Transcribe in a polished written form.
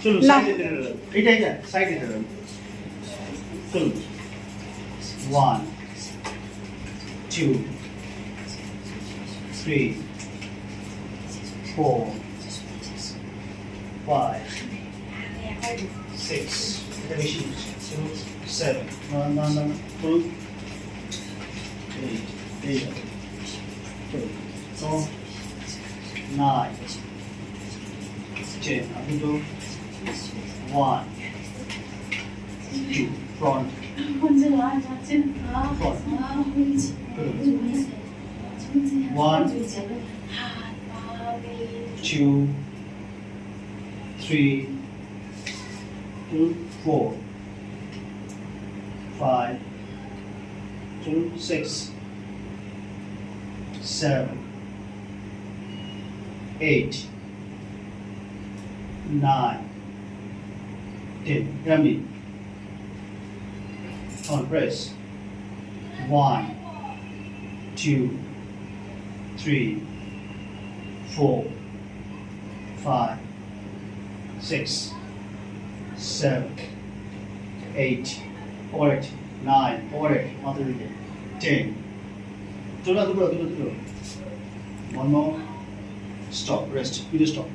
চলুন না। সাইডে ধরে রাখুন। এটা সাইডে ধরে রাখুন। চলুন 1 2 3 4 5 6 এটা বেশি 7 না চলুন 8 চলুন 9 10 আপনি তো 1 2 front 혼자 와자진 아 보이지 One. 2 3 4 5 6 7 8 9 10 Rami on press 1 2 3 4 5 6 7 8 8 9 8 মাথা দিকে 10 দুটো one more stop rest you just stop